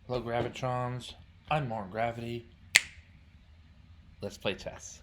Hello, Gravitrons. I'm More Gravity. Let's play chess.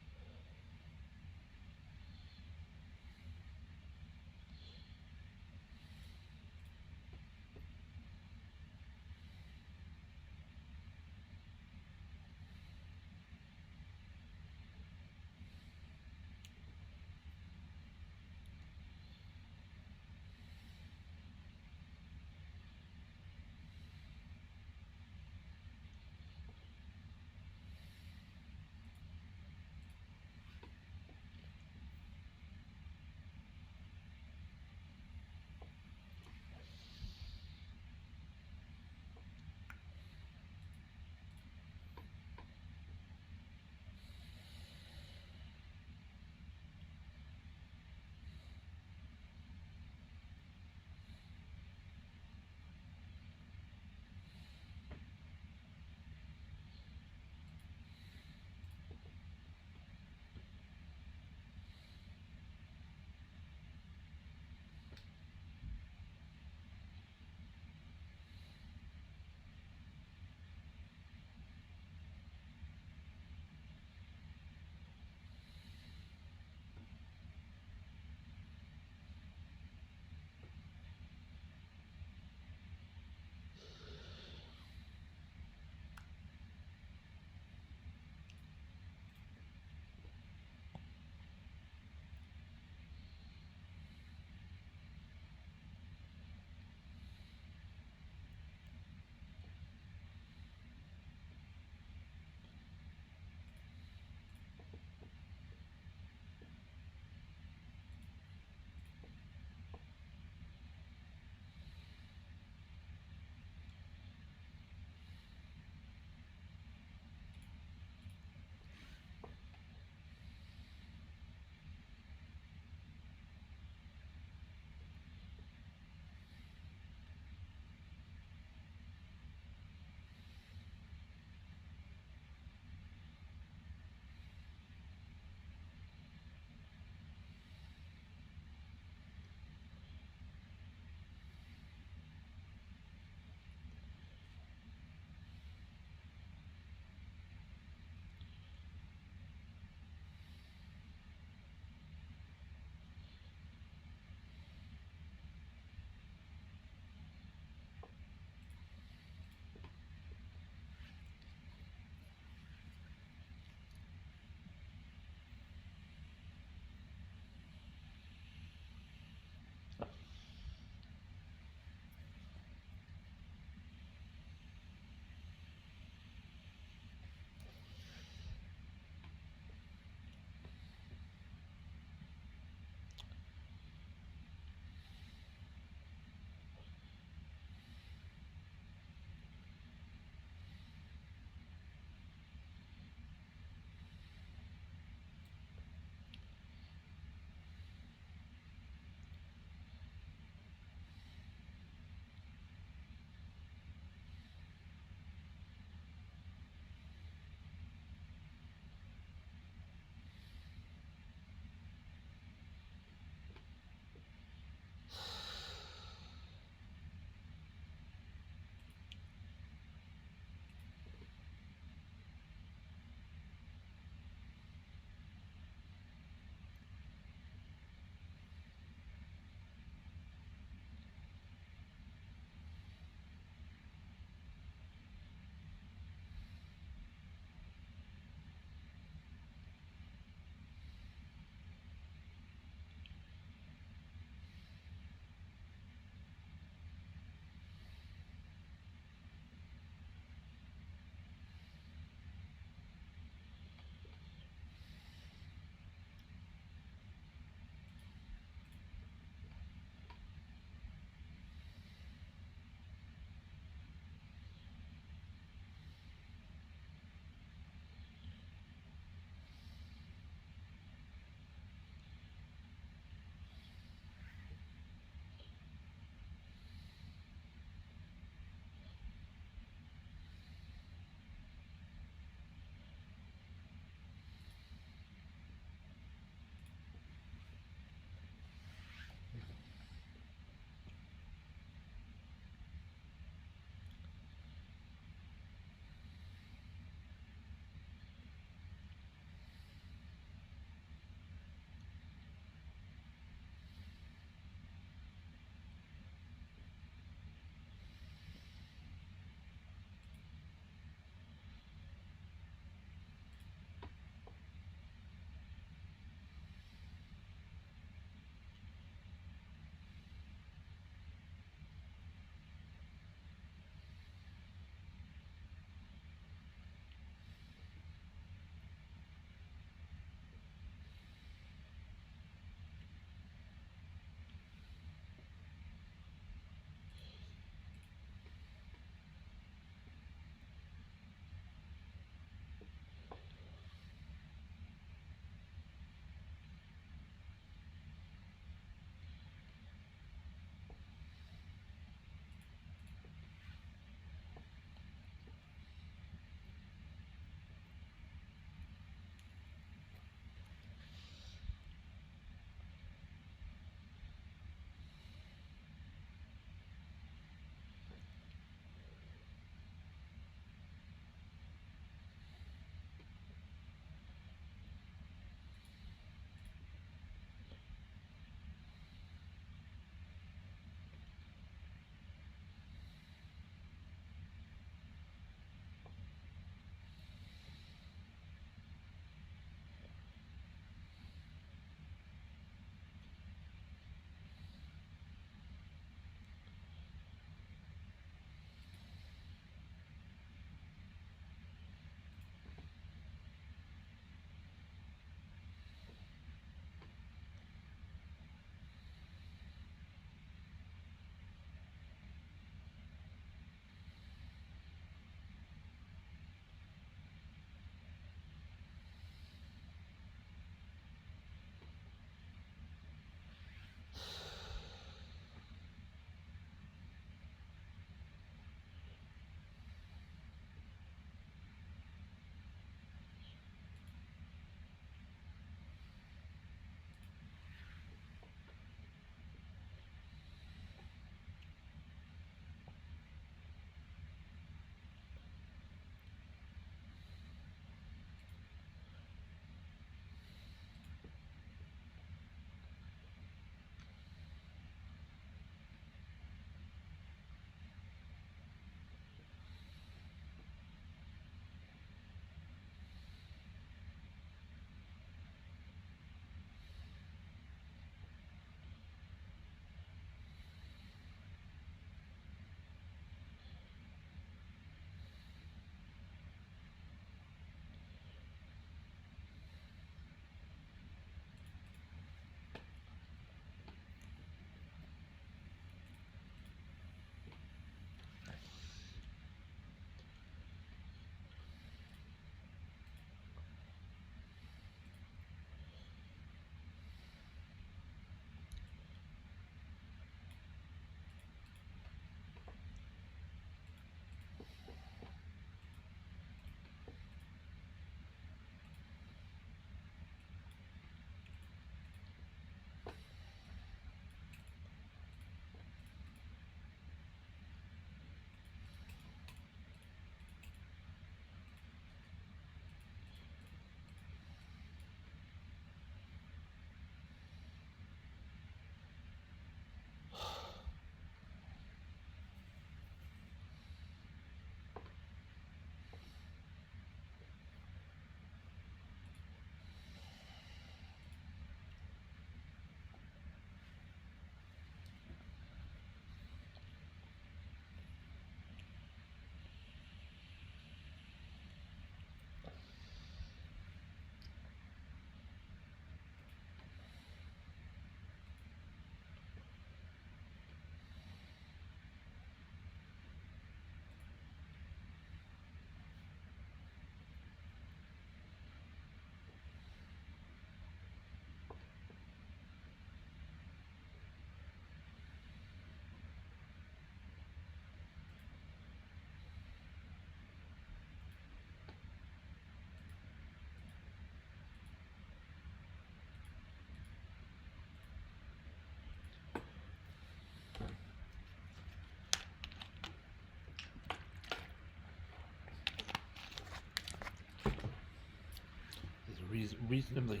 reasonably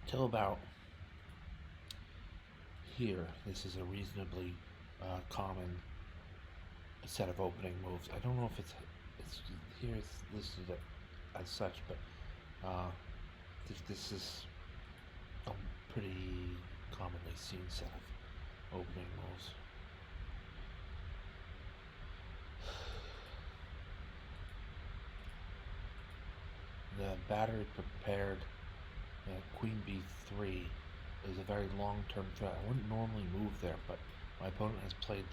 till about here. This is a reasonably common set of opening moves. I don't know if it's here. It's listed as such, but this is a pretty commonly seen set of opening moves. The battery prepared queen b3 is a very long-term threat. I wouldn't normally move there, but my opponent has played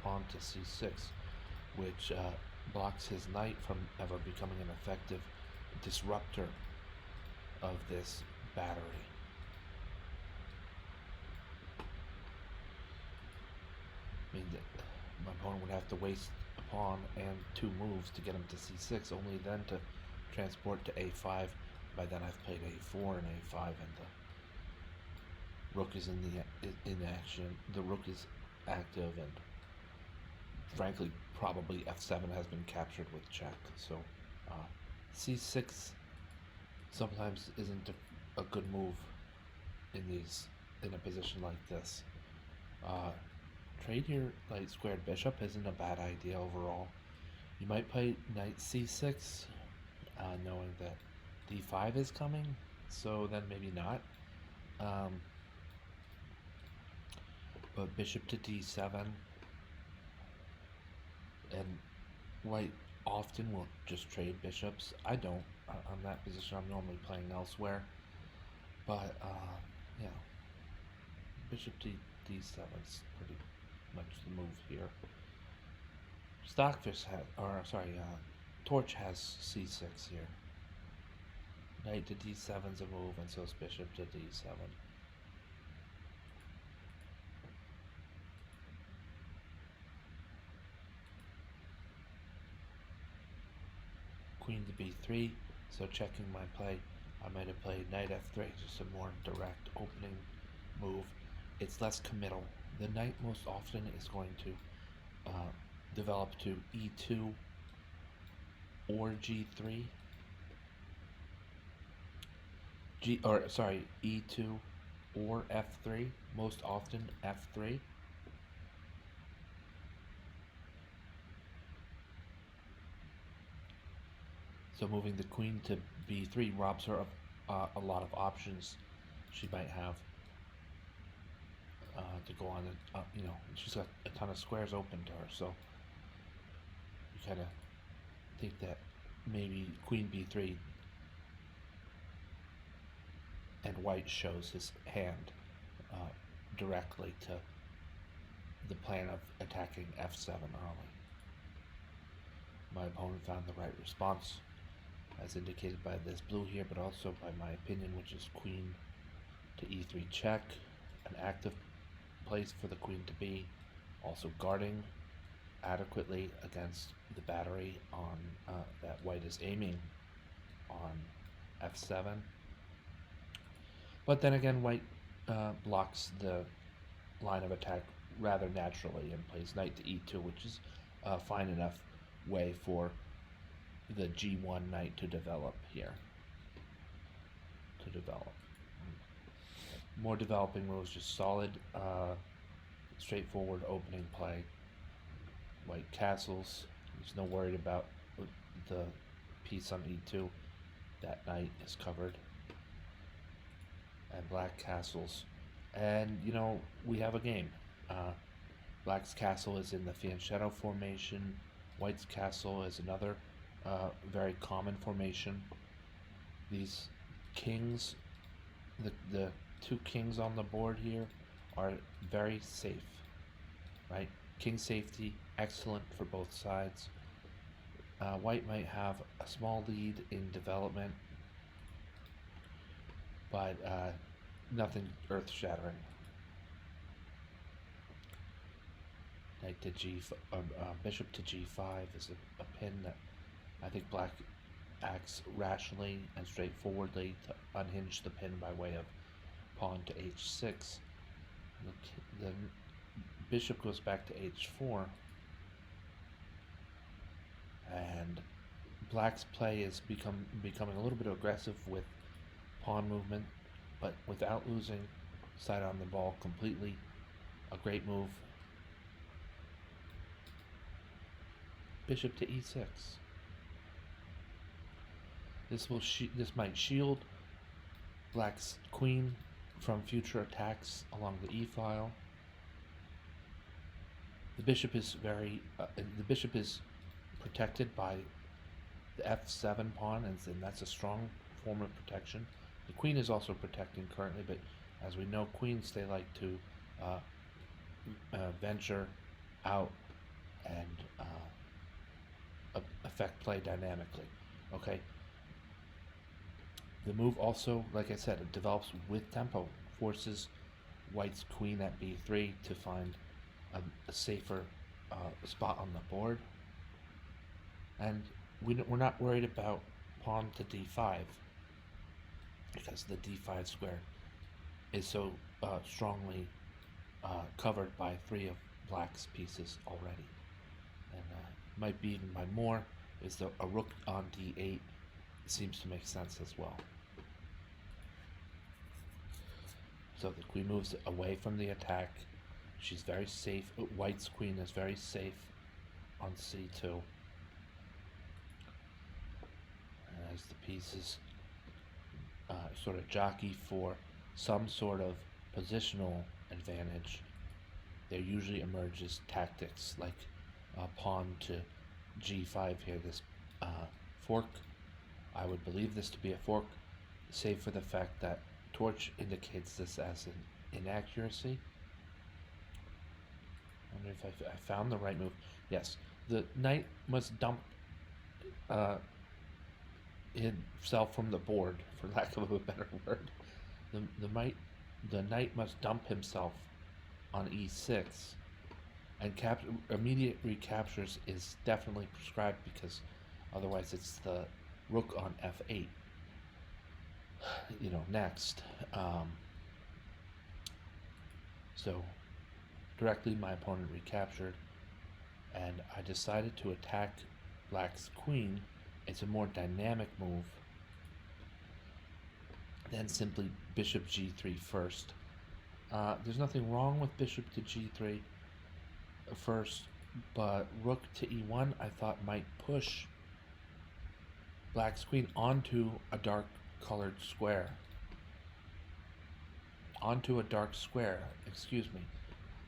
pawn to c6, which blocks his knight from ever becoming an effective disruptor of this battery. I mean, my opponent would have to waste a pawn and 2 moves to get him to c6, only then to transport to a5. By then I've played a4 and a5, and the rook is in action. The rook is active, and frankly, probably f7 has been captured with check. So c6 sometimes isn't a good move in a position like this. Trade your light squared bishop isn't a bad idea overall. You might play knight c6, knowing that d5 is coming, so then maybe not. But bishop to d7, and white often will just trade bishops. I don't. On that position, I'm normally playing elsewhere. But yeah, bishop to d7 is pretty much the move here. Torch has c6 here. Knight to d7 is a move, and so is bishop to d7. Queen to b3, so checking my play, I might have played knight f3, just a more direct opening move. It's less committal. The knight most often is going to develop to e2 or g3. E2 or f3, most often f3. So moving the queen to b3 robs her of a lot of options she might have to go on. She's got a ton of squares open to her, so you kind of think that maybe queen b3 and white shows his hand directly to the plan of attacking f7 early. My opponent found the right response, as indicated by this blue here, but also by my opinion, which is queen to e3 check, an active place for the queen to be, also guarding adequately against the battery on that white is aiming on f7. But then again, white blocks the line of attack rather naturally and plays knight to e2, which is a fine enough way for the g1 knight to develop here. More developing moves, just solid, straightforward opening play. White castles. There's no worry about the piece on e2. That knight is covered. And black castles. And, we have a game. Black's castle is in the fianchetto formation. White's castle is another very common formation. These kings, the 2 kings on the board here, are very safe, right? King safety, excellent for both sides. White might have a small lead in development, but nothing earth-shattering. Knight to bishop to g5 is a pin that I think black acts rationally and straightforwardly to unhinge the pin by way of pawn to h6. The bishop goes back to h4, and Black's play is becoming a little bit aggressive with pawn movement, but without losing sight on the ball completely. A great move. Bishop to e6. This might shield Black's queen from future attacks along the e-file. The bishop is protected by the f7 pawn, and that's a strong form of protection. The queen is also protecting currently, but as we know, queens, they like to venture out and affect play dynamically. Okay. The move also, like I said, it develops with tempo, forces White's queen at b3 to find a safer spot on the board, and we're not worried about pawn to d5 because the d5 square is so strongly covered by 3 of Black's pieces already, and might be even by more. Is a rook on d8 seems to make sense as well. So the queen moves away from the attack. She's very safe. White's queen is very safe on c2. And as the pieces sort of jockey for some sort of positional advantage, there usually emerges tactics like pawn to g5 here, this fork. I would believe this to be a fork, save for the fact that torch indicates this as an inaccuracy. I wonder if I found the right move. Yes, the knight must dump himself from the board, for lack of a better word. The knight must dump himself on e6, and immediate recaptures is definitely prescribed, because otherwise it's the rook on f8. Next. So directly my opponent recaptured, and I decided to attack Black's queen. It's a more dynamic move than simply bishop g3 first. There's nothing wrong with bishop to g3 first, but rook to e1 I thought might push Black's queen onto a dark colored square.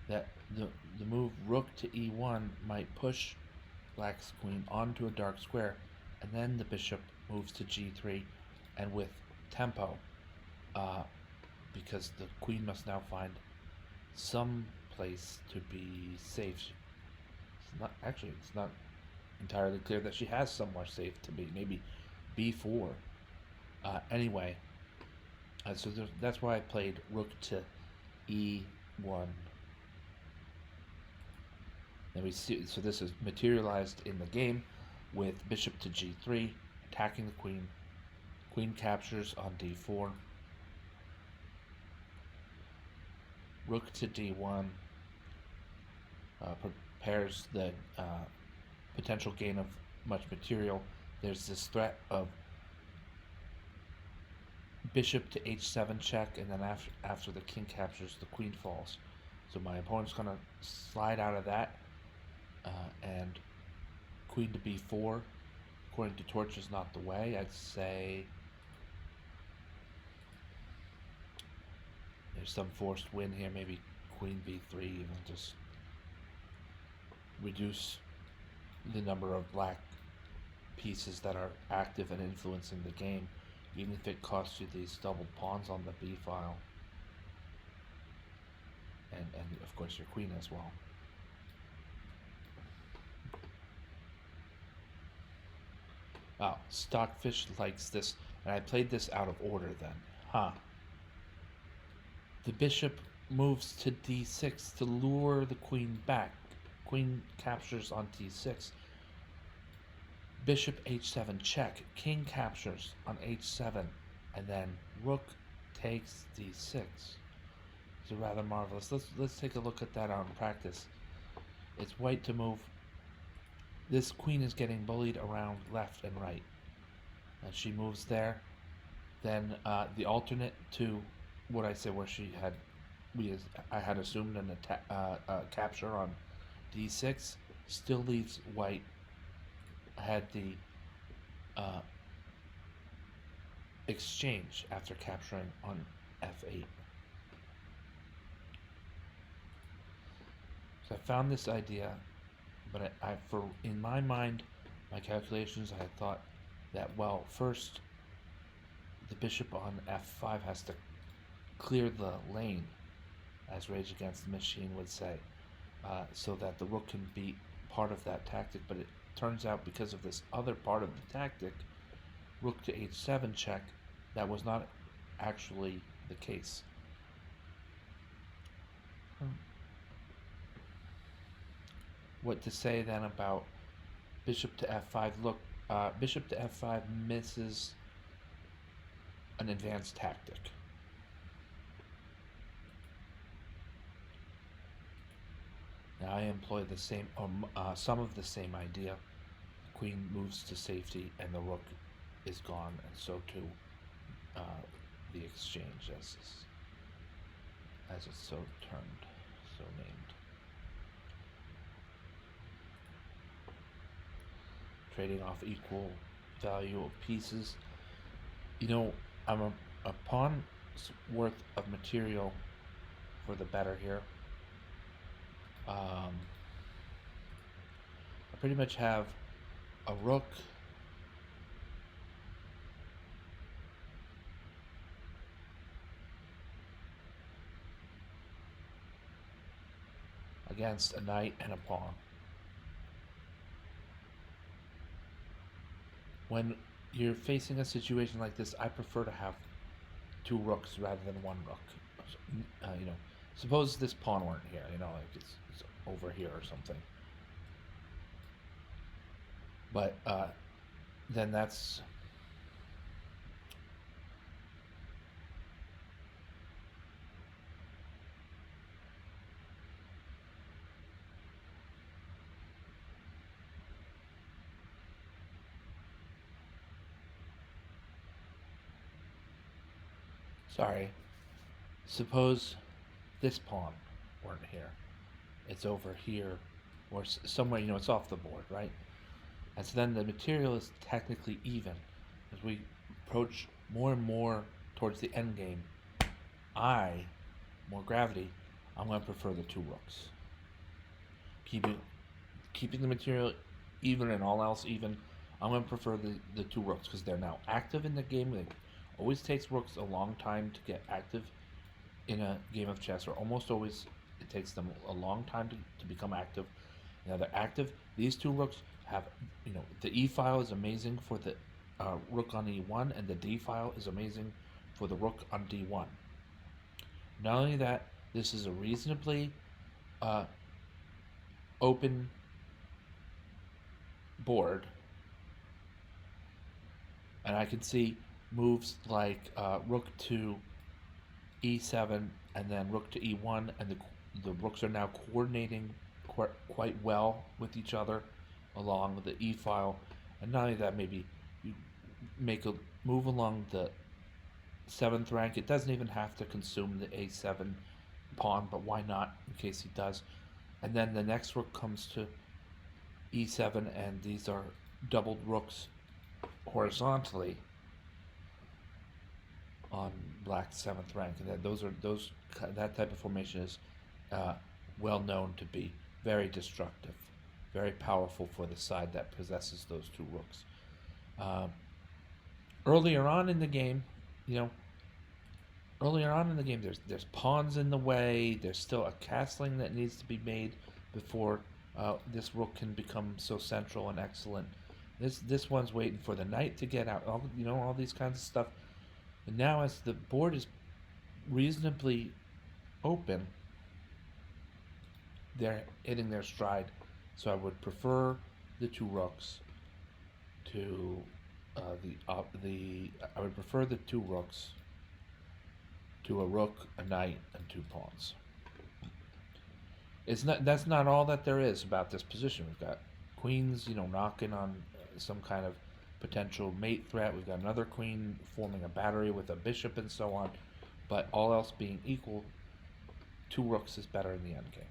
That the move rook to e1 might push Black's queen onto a dark square, and then the bishop moves to g3, and with tempo, because the queen must now find some place to be safe. It's not entirely clear that she has somewhere safe to be. Maybe b4. Anyway, so that's why I played rook to e1. And we see, so this is materialized in the game with bishop to g3, attacking the queen. Queen captures on d4. Rook to d1 prepares the potential gain of much material. There's this threat of bishop to h7 check, and then after the king captures, the queen falls. So my opponent's going to slide out of that, and queen to b4, according to Torch, is not the way. I'd say there's some forced win here, maybe queen b3, even just reduce the number of Black pieces that are active and influencing the game, even if it costs you these double pawns on the b file, and of course your queen as well. Oh, Stockfish likes this, and I played this out of order then. The bishop moves to d6 to lure the queen back. Queen captures on d6. Bishop h7 check. King captures on h7, and then rook takes d6. It's rather marvelous. Let's take a look at that on practice. It's white to move this queen is getting bullied around left and right. And she moves there. Then the alternate to what I said, where she had, I had assumed an attack, capture on d6, still leaves white had the uh, exchange after capturing on f8. So I found this idea, but for in my mind, my calculations, I had thought that, well, first the bishop on f5 has to clear the lane, as Rage Against the Machine would say, so that the rook can be part of that tactic. But it turns out, because of this other part of the tactic, rook to h7 check, that was not actually the case. What to say then about bishop to f5? Look, bishop to f5 misses an advanced tactic. Now I employ the same, some of the same idea. The queen moves to safety, and the rook is gone, and so too the exchange, as it's so termed, so named. Trading off equal value of pieces. You know, I'm a pawn's worth of material for the better here. I pretty much have a rook, against a knight and a pawn. When you're facing a situation like this, I prefer to have two rooks rather than one rook. Suppose this pawn weren't here, like it's over here or something. But then that's sorry. Suppose this pawn weren't here. It's over here, or somewhere, it's off the board, right? And so then the material is technically even. As we approach more and more towards the end game, more gravity, I'm going to prefer the two rooks. Keeping the material even and all else even, I'm going to prefer the two rooks, because they're now active in the game. It always takes rooks a long time to get active in a game of chess, or almost always it takes them a long time to become active. Now they're active. These two rooks have, the E file is amazing for the rook on E1, and the D file is amazing for the rook on D1. Not only that, this is a reasonably open board, and I can see moves like rook to E7 and then rook to E1, and the rooks are now coordinating quite well with each other along the E file. And not only that, maybe you make a move along the 7th rank. It doesn't even have to consume the A7 pawn, but why not, in case he does. And then the next rook comes to E7, and these are doubled rooks horizontally on black's 7th rank, and that type of formation is well known to be very destructive, very powerful for the side that possesses those two rooks. Earlier on in the game, there's pawns in the way. There's still a castling that needs to be made before this rook can become so central and excellent. This one's waiting for the knight to get out. All these kinds of stuff. And now, as the board is reasonably open, they're hitting their stride. So I would prefer the two rooks to I would prefer the two rooks to a rook, a knight, and two pawns. That's not all that there is about this position. We've got queens, knocking on some kind of potential mate threat. We've got another queen forming a battery with a bishop and so on. But all else being equal, 2 rooks is better in the endgame.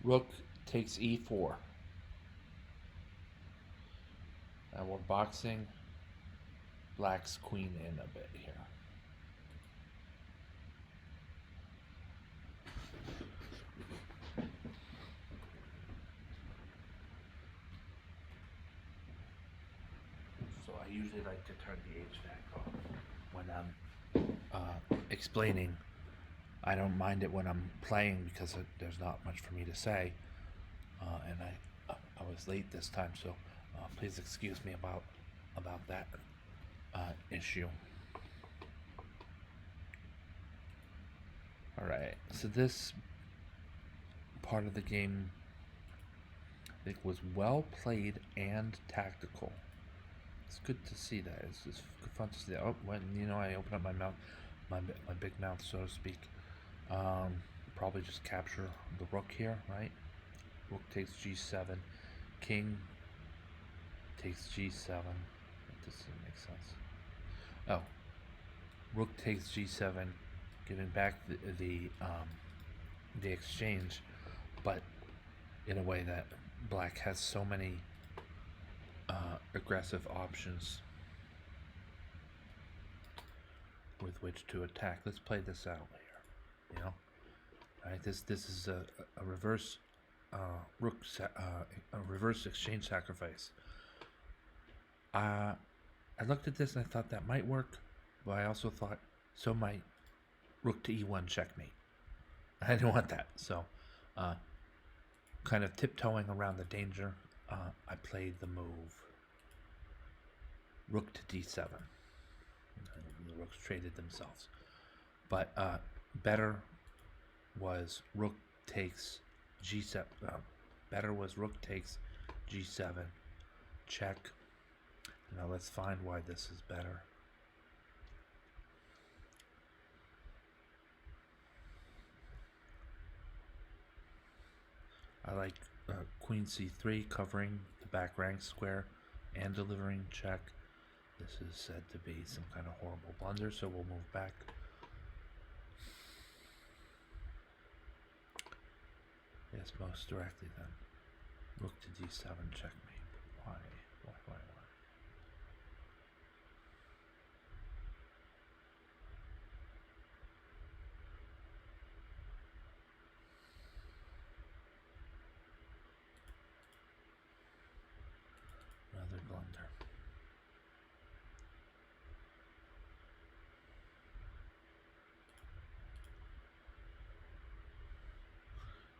Rook takes e4. Now we're boxing black's queen in a bit here. So I usually like to turn the HVAC off when I'm explaining. I don't mind it when I'm playing because there's not much for me to say, and I was late this time, so please excuse me about that issue. All right, so this part of the game, I think, was well played and tactical. It's good to see that. It's just fun to see that. Oh, when I open up my mouth, my big mouth, so to speak. Probably just capture the rook here, right? Rook takes g7, king takes g7. That doesn't make sense. Oh, rook takes g7, giving back the exchange, but in a way that black has so many aggressive options with which to attack. Let's play this out here. All right, this is a reverse rook a reverse exchange sacrifice. I looked at this and I thought that might work, but I also thought so might rook to e1 checkmate. I didn't want that, so kind of tiptoeing around the danger, I played the move rook to d7. The rooks traded themselves, but better was rook takes g7. Better was rook takes g7, check. Now let's find why this is better. I like queen c3 covering the back rank square and delivering check. This is said to be some kind of horrible blunder, so we'll move back. Yes, most directly then. Rook to d7 checkmate. Why? Another blunder.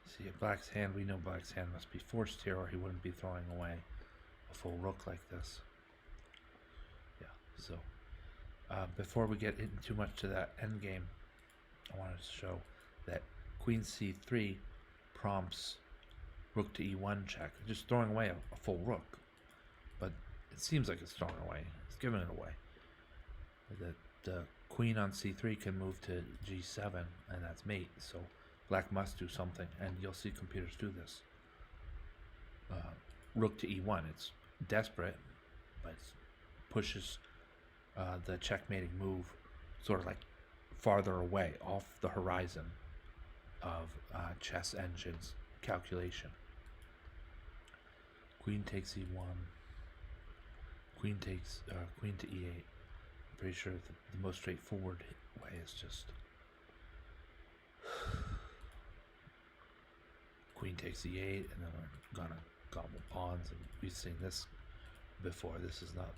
See, at black's hand, we know black's hand must be forced here, or he wouldn't be throwing away a full rook like this. Yeah, so before we get into too much to that endgame, I wanted to show that queen c3 prompts rook to e1 check, just throwing away a full rook, but it seems like it's throwing away. It's giving it away. The queen on c3 can move to g7, and that's mate, so black must do something, and you'll see computers do this. Rook to e1, it's desperate, but it pushes the checkmating move sort of like farther away, off the horizon of chess engines calculation. Queen takes e1, queen takes queen to e8. I'm pretty sure the most straightforward way is just queen takes e8, and then we're gonna gobble pawns, and we've seen this before. This is not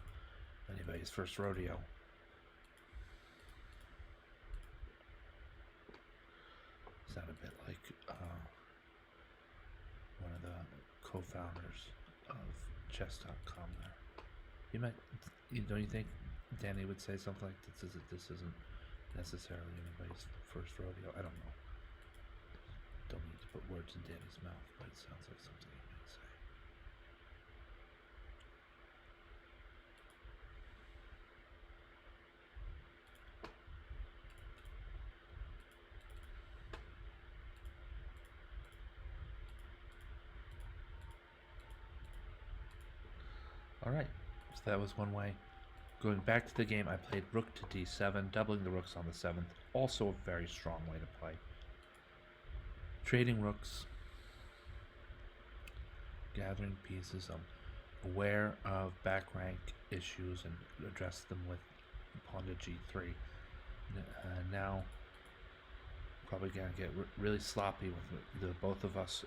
anybody's first rodeo. Sound a bit like one of the co-founders of chess.com there. Don't you think Danny would say something like this isn't necessarily anybody's first rodeo? I don't know. Don't need to put words in Danny's mouth, but it sounds like something he might say. Alright, so that was one way. Going back to the game, I played rook to d7, doubling the rooks on the 7th. Also a very strong way to play. Trading rooks. Gathering pieces. I'm aware of back rank issues and address them with pawn to g3. Now, probably going to get really sloppy with the both of us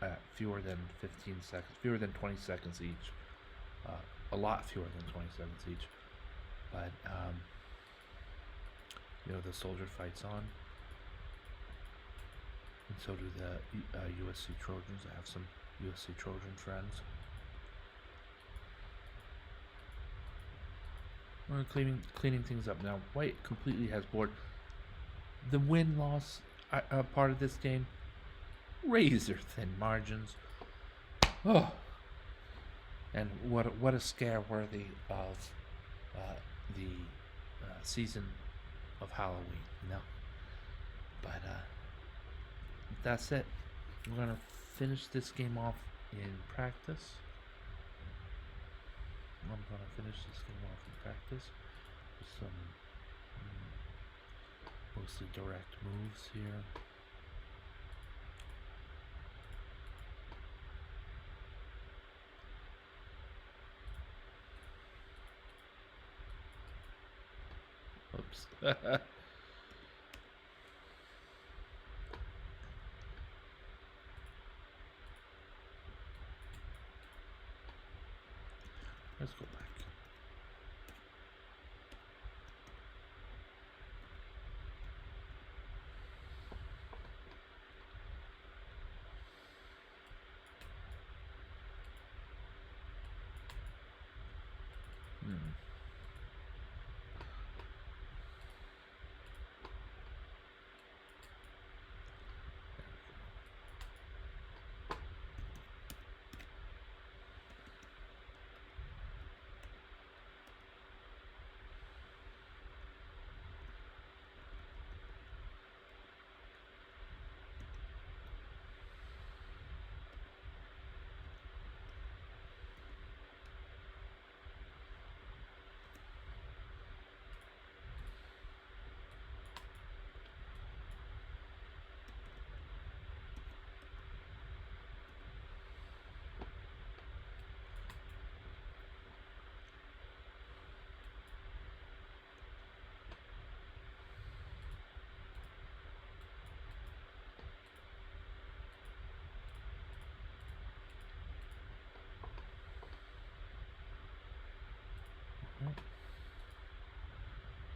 at fewer than 15 seconds, fewer than 20 seconds each. A lot fewer than 20 seconds each. But, the soldier fights on. And so do the USC Trojans. I have some USC Trojan friends. We're cleaning things up now. White completely has board. The win-loss part of this game, razor thin margins. Oh, and what a scare worthy of the season of Halloween, But that's it. We're gonna finish this game off in practice. I'm gonna finish this game off in practice with some mostly direct moves here. Oops. Let's go back.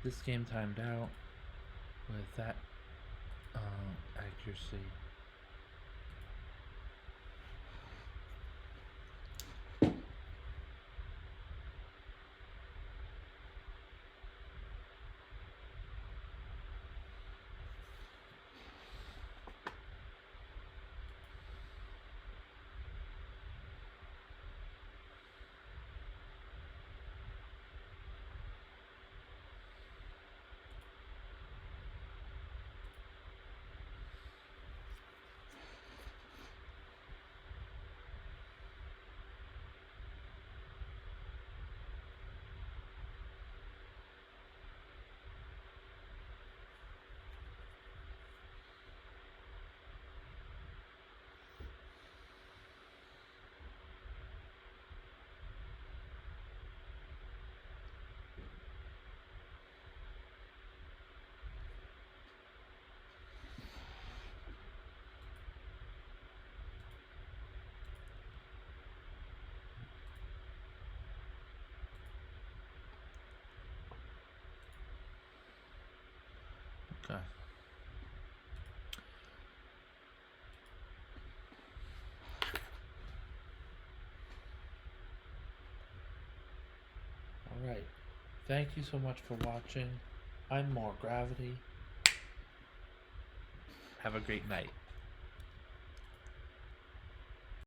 This game timed out with that accuracy. Okay. Alright. Thank you so much for watching. I'm More Gravity. Have a great night.